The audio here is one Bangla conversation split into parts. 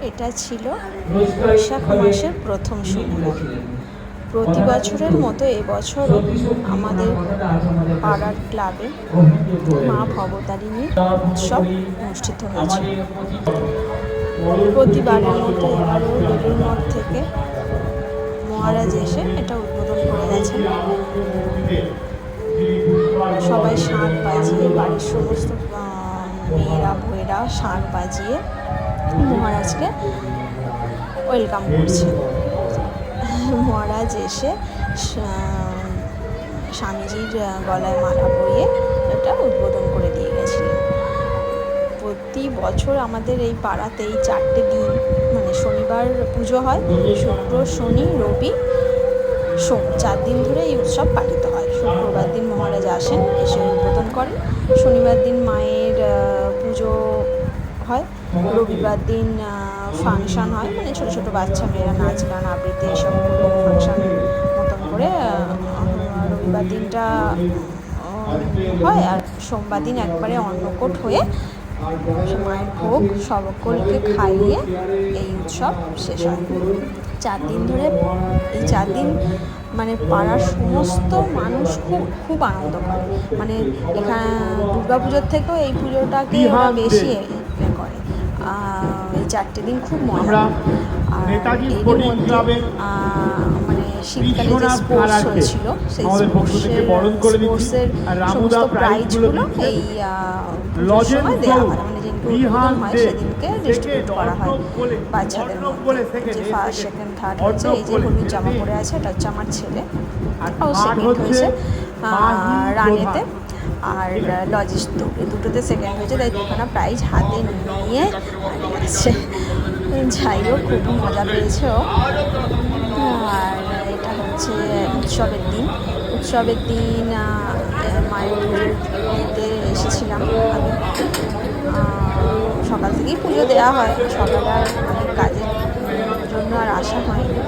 এটা ছিল বৈশাখ মাসের প্রথম শনিবার। প্রতি বছরের মতো এবছরও আমাদের পাড়ার ক্লাবে মা ভবতারিণী উৎসব অনুষ্ঠিত হয়েছিল। প্রতিবারের মতো এবারেও বেলুর মঠ থেকে মহারাজ এসে এটা উদ্বোধন করে গেছেন। সবাই শাঁখ বাজিয়ে, বাড়ির সমস্ত মেয়েরা বউয়েরা শাঁখ বাজিয়ে মহারাজকে ওয়েলকাম করছে। মহারাজ এসে স্বামীজির গলায় মালা পরিয়ে এটা উদ্বোধন করে দিয়ে গেছিলেন। প্রতি বছর আমাদের এই পাড়াতে এই 4টে দিন, মানে শনিবার পুজো হয়, শুক্র, শনি, রবি, সোম, 4 দিন ধরে এই উৎসব পালিত হয়। শুক্রবার দিন মহারাজ আসেন, এসে উদ্বোধন করেন। শনিবার দিন মায়ের পুজো হয়। রবিবার দিন ফাংশান হয়, মানে ছোটো ছোটো বাচ্চা মেয়েরা নাচ গান আবৃত্তি এসব ফাংশান মতন করে রবিবার দিনটা হয়। আর সোমবার দিন একবারে অন্নকূট হয়ে মায়ের ভোগ সকলকে খাইয়ে এই উৎসব শেষ হয়। 4 দিন ধরে, এই 4 দিন মানে পাড়ার সমস্ত মানুষ খুব আনন্দ করে। মানে এখানে দুর্গা পুজোর থেকেও এই পুজোটাকে ওরা বেশি করে। এই 4টে দিন খুব মজা। আর এরই মধ্যে মানে শীতকালে যে স্পোর্টস হয়েছিল, সেই স্পোর্টসের সমস্ত প্রাইজগুলো এই পুজোর সময় দেওয়া হয়। মানে যেদিনকে উদ্বোধন হয় সেদিনকে ডিস্ট্রিবিউট করা হয় বাচ্চাদের মধ্যে। যে ফার্স্ট, সেকেন্ড, থার্ড হয়েছে, এই যে হলুদ জামা পরে আছে এটা হচ্ছে আমার ছেলে, ও সেকেন্ড হয়েছে রানেতে। আর লজিস্ট দুটোতে সেকেন্ড হয়েছে, তাই 2খানা প্রাইজ হাতে নিয়ে গেছে। যাই হোক, খুব মজা পেয়েছে ও। আর এটা হচ্ছে উৎসবের দিন। উৎসবের দিন মায়ের পুজো দিতে এসেছিলাম আমি। সকাল থেকেই পুজো দেওয়া হয়, সকালে আর অনেক কাজের জন্য আর আসা হয়নি,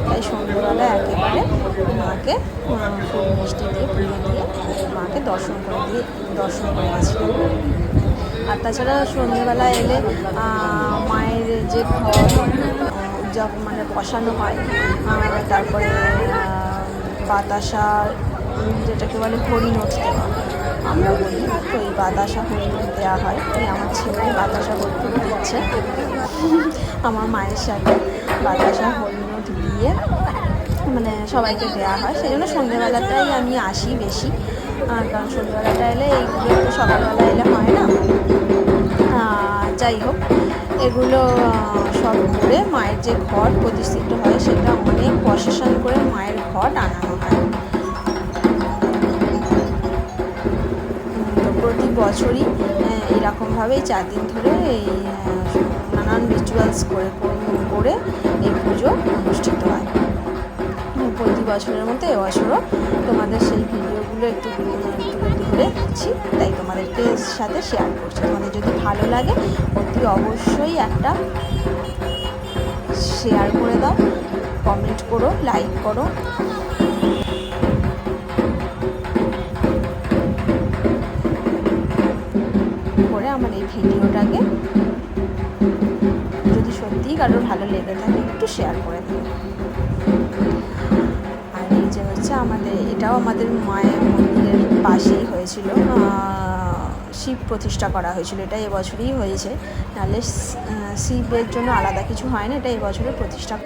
তাই সন্ধ্যেবেলা একেবারে মাকে ফুল মিষ্টি দিয়ে পুজো দিয়ে মাকে দর্শন করে গেছিলাম। আর তাছাড়া সন্ধ্যেবেলা এলে মায়ের যে ঘর যখন মানে বসানো হয়, তারপরে বাতাসা, যেটাকে বলে হরিনোট দেওয়া আমরা বলি, তো এই বাতাসা হরিনোট দেওয়া হয়। এই আমার ছেলে বাতাসা হরিনোট দিচ্ছে আমার মায়ের সাথে। বাতাসা হরিনোট দিয়ে মানে সবাইকে দেওয়া হয়। সেই জন্য সন্ধ্যেবেলাটাই আমি আসি বেশি, কারণ সন্ধ্যেবেলাটা এলে এইগুলো তো সকালবেলা এলে হয় না। যাই হোক, এগুলো সব করে মায়ের যে ঘট প্রতিষ্ঠিত হয় সেটা অনেক প্রসেশন করে মায়ের ঘট আনানো হয়। তো প্রতি বছরই এরকমভাবেই 4 দিন ধরে এই নানান রিচুয়ালস করে এই পুজো অনুষ্ঠিত হয়। প্রতি বছরের মতো এবছরও তোমাদের সেই ভিডিওগুলো একটু ধরে দিচ্ছি, তাই তোমাদেরকে সাথে শেয়ার করছি। তোমাদের যদি ভালো লাগে অতি অবশ্যই একটা শেয়ার করে দাও, কমেন্ট করো, লাইক করো। করে আমার এই ভিডিওটাকে যদি সত্যিই কারোর ভালো লেগে থাকে একটু শেয়ার করে দিও। আর এই যে হচ্ছে এটাও আমাদের মায়ের মন্দিরের পাশেই হয়েছিল, শিব প্রতিষ্ঠা করা হয়েছিল। এটা এবছরই হয়েছে, নাহলে শিবের জন্য আলাদা কিছু হয় না, এটা এবছরের প্রতিষ্ঠা।